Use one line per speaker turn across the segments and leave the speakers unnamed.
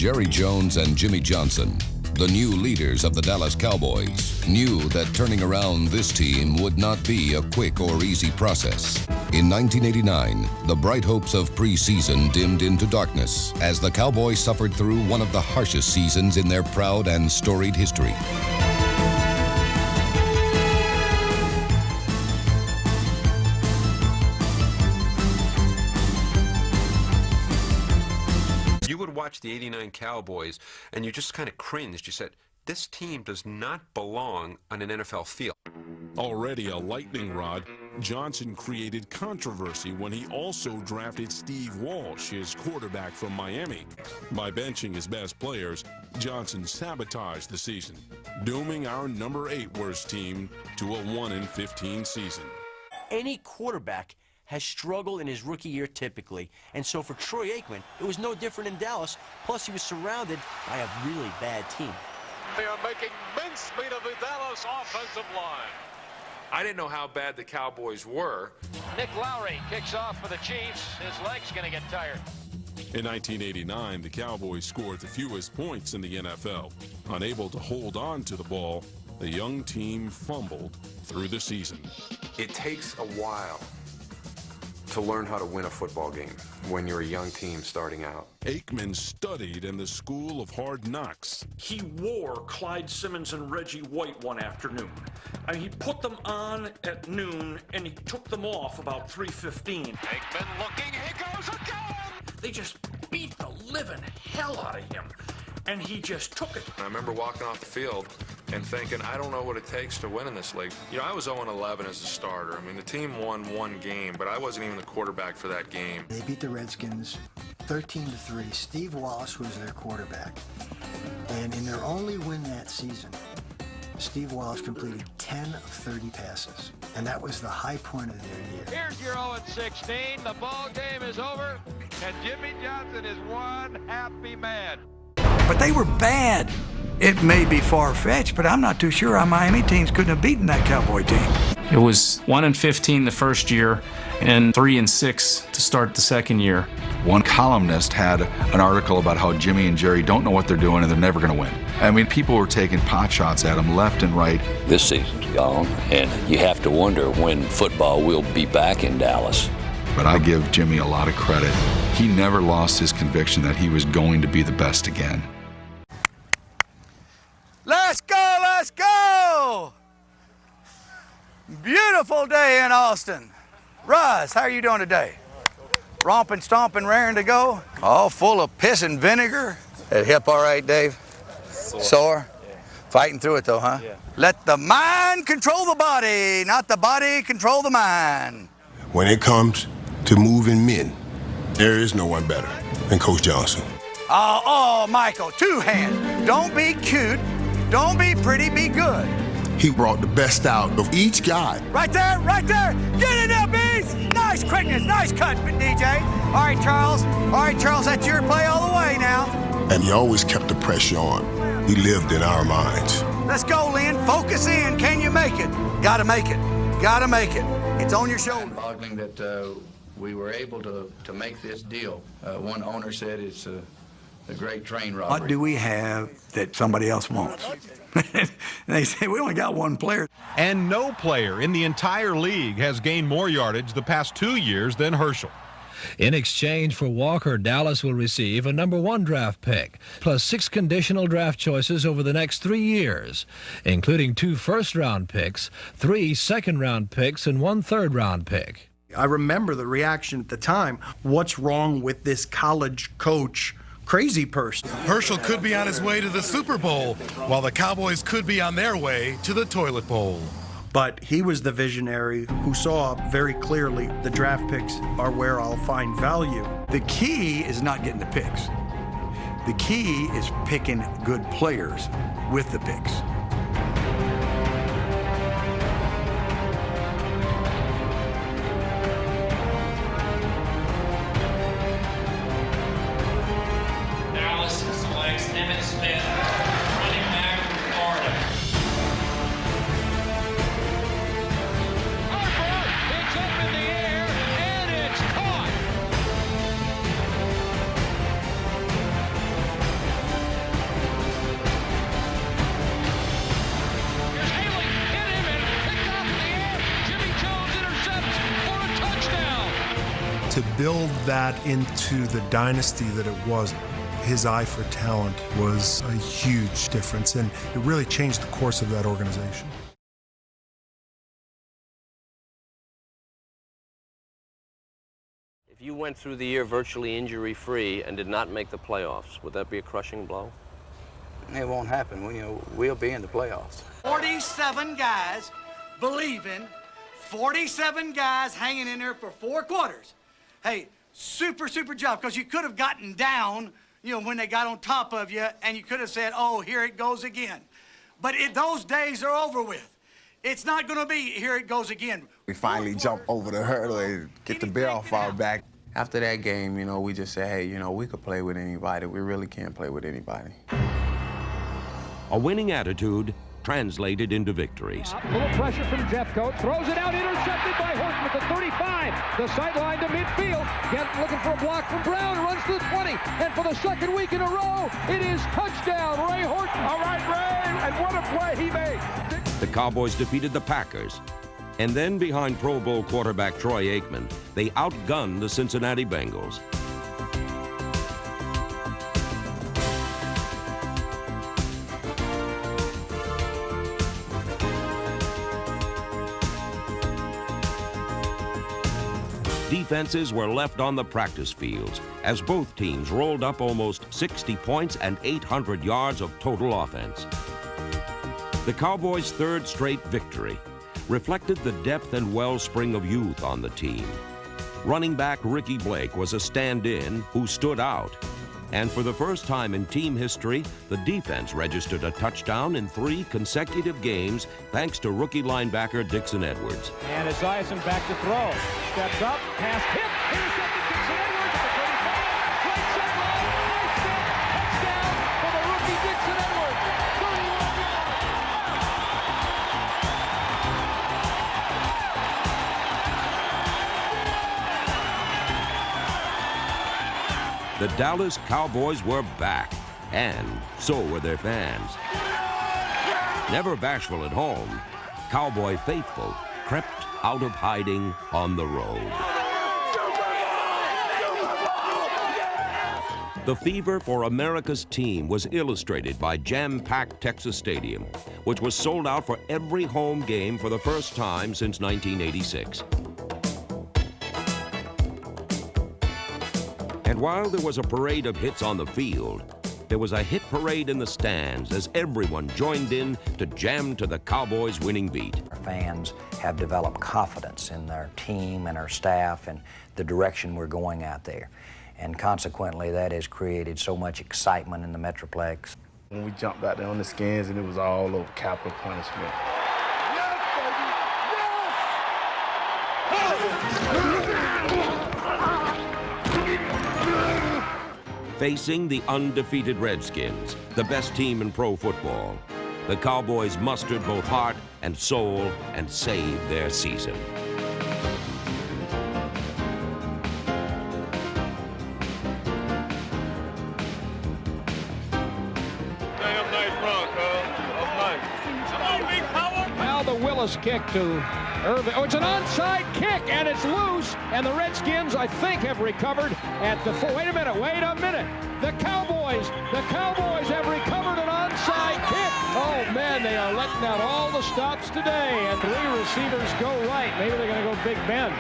Jerry Jones and Jimmy Johnson, the new leaders of the Dallas Cowboys, knew that turning around this team would not be a quick or easy process. In 1989, the bright hopes of preseason dimmed into darkness as the Cowboys suffered through one of the harshest seasons in their proud and storied history.
Watch the '89 Cowboys and you just kind of cringed. You said, this team does not belong on an NFL field.
Already a lightning rod, Johnson created controversy when he also drafted Steve Walsh, his quarterback from Miami. By benching his best players, Johnson sabotaged the season, dooming our number 8 worst team to a 1-15 season.
Any quarterback has struggled in his rookie year typically, and so for Troy Aikman, it was no different in Dallas, plus he was surrounded by a really bad team.
They are making mincemeat of the Dallas offensive line.
I didn't know how bad the Cowboys were.
Nick Lowry kicks off for the Chiefs. His leg's going to get tired.
In 1989, the Cowboys scored the fewest points in the NFL. Unable to hold on to the ball, the young team fumbled through the season.
It takes a while to learn how to win a football game when you're a young team starting out.
Aikman studied in the school of hard knocks.
He wore Clyde Simmons and Reggie White one afternoon. I mean, he put them on at noon, and he took them off about 3:15.
Aikman looking, he goes again!
They just beat the living hell out of him, and he just took it.
I remember walking off the field and thinking, I don't know what it takes to win in this league. You know, I was 0-11 as a starter. I mean, the team won one game, but I wasn't even the quarterback for that game.
They beat the Redskins 13-3. Steve Walsh was their quarterback. And in their only win that season, Steve Walsh completed 10 of 30 passes. And that was the high point of their year.
Here's your 0-16. The ball game is over, and Jimmy Johnson is one happy man.
But they were bad. It may be far-fetched, but I'm not too sure our Miami teams couldn't have beaten that Cowboy team.
It was 1-15 the first year and 3-6 to start the second year.
One columnist had an article about how Jimmy and Jerry don't know what they're doing and they're never going to win. I mean, people were taking pot shots at them left and right.
This season's gone, and you have to wonder when football will be back in Dallas.
But I give Jimmy a lot of credit. He never lost his conviction that he was going to be the best again.
Let's go, let's go! Beautiful day in Austin. Russ, how are you doing today? Romping, stomping, raring to go? All full of piss and vinegar. That hip all right, Dave? Sore? Yeah. Fighting through it though, huh? Yeah. Let the mind control the body, not the body control the mind.
When it comes to moving men, there is no one better than Coach Johnson.
Oh, Michael, 2 hands. Don't be cute. Don't be pretty, be good.
He brought the best out of each guy.
Right there, right there. Get it up, Beast. Nice quickness, nice cut, DJ. All right, Charles, that's your play all the way now.
And he always kept the pressure on. He lived in our minds.
Let's go, Lynn. Focus in. Can you make it? Gotta make it. Gotta make it. It's on your shoulder.
Boggling that we were able to make this deal. One owner said it's a great train robbery.
What do we have that somebody else wants? And they say, we only got 1 player.
And no player in the entire league has gained more yardage the past 2 years than Herschel.
In exchange for Walker, Dallas will receive a number 1 draft pick, plus 6 conditional draft choices over the next 3 years, including 2 first-round picks, 3 second-round picks, and 1 third-round pick.
I remember the reaction at the time. What's wrong with this college coach? Crazy person.
Herschel could be on his way to the Super Bowl, while the Cowboys could be on their way to the toilet bowl.
But he was the visionary who saw very clearly the draft picks are where I'll find value.
The key is not getting the picks. The key is picking good players with the picks.
Selects Emmitt Smith, running back from Florida.
Harper, it's up in the air, and it's caught.
To build that into the dynasty that it was, his eye for talent was a huge difference, and it really changed the course of that organization.
If you went through the year virtually injury-free and did not make the playoffs, would that be a crushing blow?
It won't happen. We'll be in the playoffs.
47 guys believing, 47 guys hanging in there for 4 quarters. Hey, super job, because you could have gotten down, when they got on top of you, and you could have said, oh, here it goes again. But those days are over with. It's not going to be, here it goes again.
We finally jump over the hurdle and get the bear off our back. After that game, we just said, hey, we could play with anybody. We really can't play with anybody.
A winning attitude translated into victories.
A little pressure from Jeffcoat, throws it out, intercepted by Horton at the 35. The sideline to midfield. Looking for a block from Brown, runs to the 20. And for the second week in a row, it is touchdown, Ray Horton. All right, Ray, and what a play he made.
The Cowboys defeated the Packers. And then behind Pro Bowl quarterback Troy Aikman, they outgunned the Cincinnati Bengals. Defenses were left on the practice fields as both teams rolled up almost 60 points and 800 yards of total offense. The Cowboys' third straight victory reflected the depth and wellspring of youth on the team. Running back Ricky Blake was a stand-in who stood out. And for the first time in team history, the defense registered a touchdown in 3 consecutive games thanks to rookie linebacker Dixon Edwards.
And Esiason back to throw. Steps up, pass hit, intercepted Dixon Edwards at the 35. Great set roll, nice step, touchdown for the rookie Dixon Edwards. 31 yards.
The Dallas Cowboys were back, and so were their fans. Never bashful at home, Cowboy faithful crept out of hiding on the road. The fever for America's team was illustrated by jam-packed Texas Stadium, which was sold out for every home game for the first time since 1986. And while there was a parade of hits on the field, there was a hit parade in the stands as everyone joined in to jam to the Cowboys' winning beat.
Our fans have developed confidence in their team and our staff and the direction we're going out there. And consequently, that has created so much excitement in the Metroplex.
When we jumped out there on the skins, and it was all over capital punishment.
Facing the undefeated Redskins, the best team in pro football, the Cowboys mustered both heart and soul and saved their season.
Damn nice run, cuz. That's nice. Now the Willis kick to Irvin. Oh, it's an onside kick, and it's loose. And the Redskins, I think, have recovered at the full. Wait a minute. The Cowboys have recovered an onside kick. Oh, man, they are letting out all the stops today. And 3 receivers go right. Maybe they're going to go Big Ben.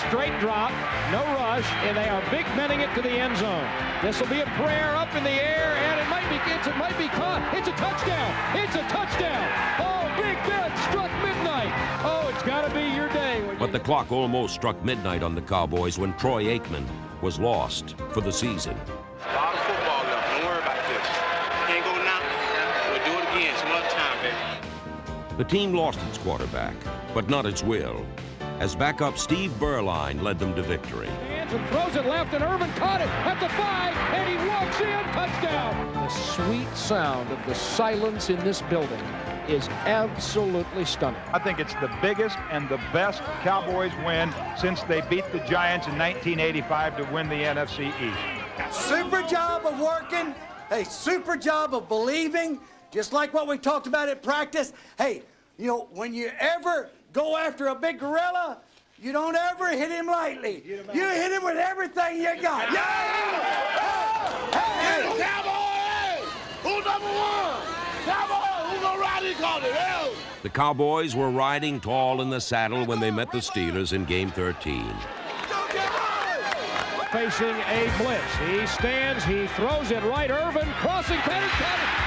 Straight drop, no rush, and they are Big Benning it to the end zone. This will be a prayer up in the air, and it might be caught. It's a touchdown. It's a touchdown. Oh, Big Ben struck midnight. Oh, it's got to be your day.
But the clock almost struck midnight on the Cowboys when Troy Aikman was lost for the season.
Ball football now. Don't worry about this. Can't go now. We'll do it again some other time, baby.
The team lost its quarterback, but not its will, as backup Steve Berline led them to victory.
And throws it left, and Irvin caught it at the 5, and he walks in, touchdown. The sweet sound of the silence in this building is absolutely stunning.
I think it's the biggest and the best Cowboys win since they beat the Giants in 1985 to win the NFC East.
Super job of working. Hey, super job of believing, just like what we talked about at practice. Hey, when you ever go after a big gorilla, You don't ever hit him lightly. You hit him with everything you got.
Hey, Cowboys! Who's number one? Cowboys, who's gonna ride his car?
The Cowboys were riding tall in the saddle when they met the Steelers in Game 13.
Facing a blitz. He stands, he throws it right. Irvin crossing, Pettis,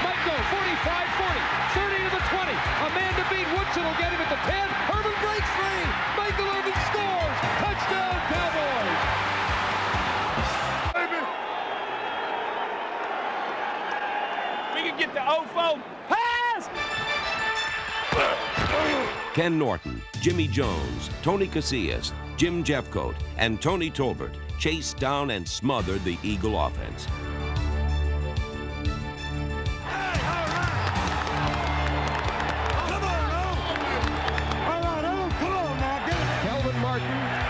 might go 45, 40, 30 to the 20. A man to beat. Woodson will get him at the 10. Irvin breaks free. Michael Irvin scores. Touchdown, Cowboys.
We can get the 0-4 pass.
Ken Norton, Jimmy Jones, Tony Casillas, Jim Jeffcoat, and Tony Tolbert chased down and smothered the Eagle offense.
Kelvin Martin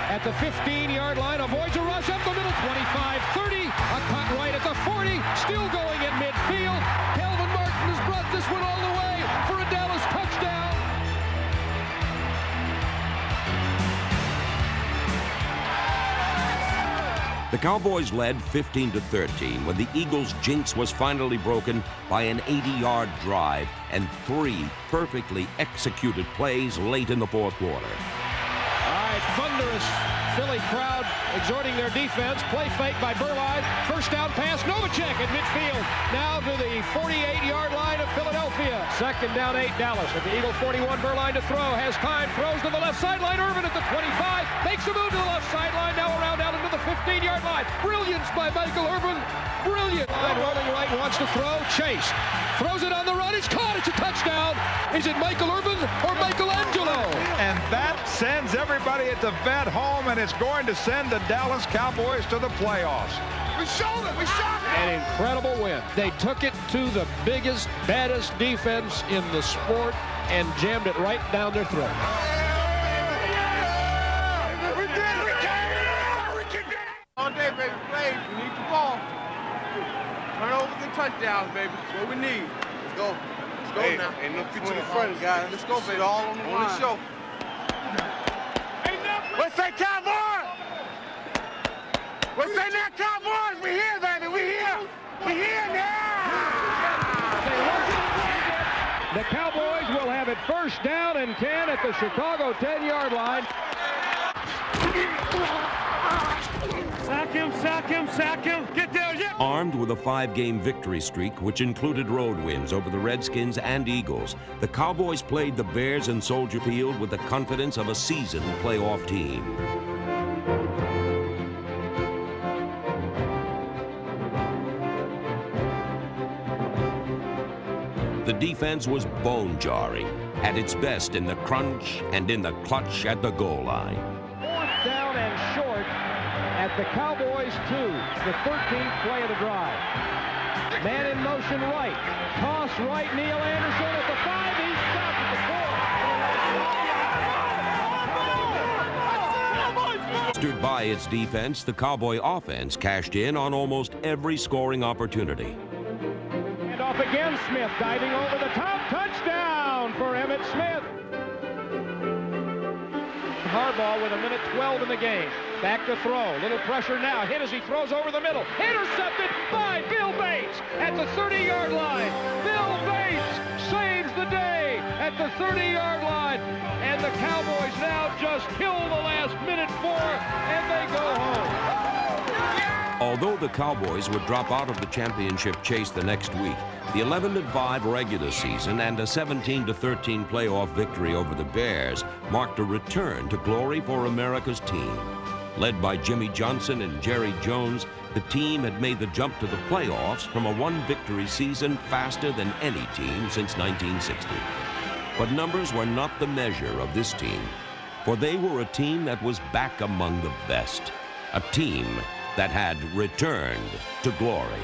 at the 15-yard line avoids a rush up the middle, 25, 30, a cut right at the 40, still going at midfield. Kelvin Martin has brought this one all the way for a Dallas touchdown.
The Cowboys led 15-13 when the Eagles' jinx was finally broken by an 80-yard drive and 3 perfectly executed plays late in the fourth quarter.
All right, thunderous Philly crowd exhorting their defense. Play fake by Burline. First down pass, Novacek at midfield. Now to the 48-yard line of Philadelphia. Second down 8, Dallas. At the Eagle 41, Burline to throw. Has time, throws to the left sideline. Irvin at the 25. Makes a move to the left sideline. Now around out into the 15-yard line. Brilliance by Michael Irvin. Brilliant. Line rolling right, wants to throw. Chase. Throws it on the run. It's caught. It's a touchdown. Is it Michael Irvin or Michelangelo?
And that sends everybody at the vet home, and it's going to send the Dallas Cowboys to the playoffs.
We showed it. We shot it.
An incredible win. They took it to the biggest, baddest defense in the sport and jammed it right down their throat.
We did it. We did it. All day, baby. Play. We need the ball. Turnovers and touchdowns, baby. That's what we need. Let's go. Let's go now. Ain't no future in front, guys. Let's go, baby. All on the line. Show. What's that, Cowboys? What's that now, Cowboys? We here, baby. We here. We here now.
The Cowboys will have it first down and 10 at the Chicago 10-yard line.
Sack him, sack him, sack him. Get there, yeah.
Armed with a 5-game victory streak, which included road wins over the Redskins and Eagles, the Cowboys played the Bears in Soldier Field with the confidence of a seasoned playoff team. The defense was bone-jarring, at its best in the crunch and in the clutch at the goal line.
Fourth down and short at the Cowboys 2, the 13th play of the drive. Man in motion right, toss right, Neil Anderson at the 5, he's stopped at the 4.
Bolstered by its defense, the Cowboy offense cashed in on almost every scoring opportunity.
And off again, Smith diving over the top, touchdown for Emmitt Smith. Harbaugh with 1:12 in the game. Back to throw. Little pressure now. Hit as he throws over the middle. Intercepted by Bill Bates at the 30-yard line. Bill Bates saves the day at the 30-yard line. And the Cowboys now just kill the last minute 4, and they go home.
Although the Cowboys would drop out of the championship chase the next week, the 11-5 regular season and a 17-13 playoff victory over the Bears marked a return to glory for America's team. Led by Jimmy Johnson and Jerry Jones, the team had made the jump to the playoffs from a 1-victory season faster than any team since 1960. But numbers were not the measure of this team, for they were a team that was back among the best, a team that had returned to glory.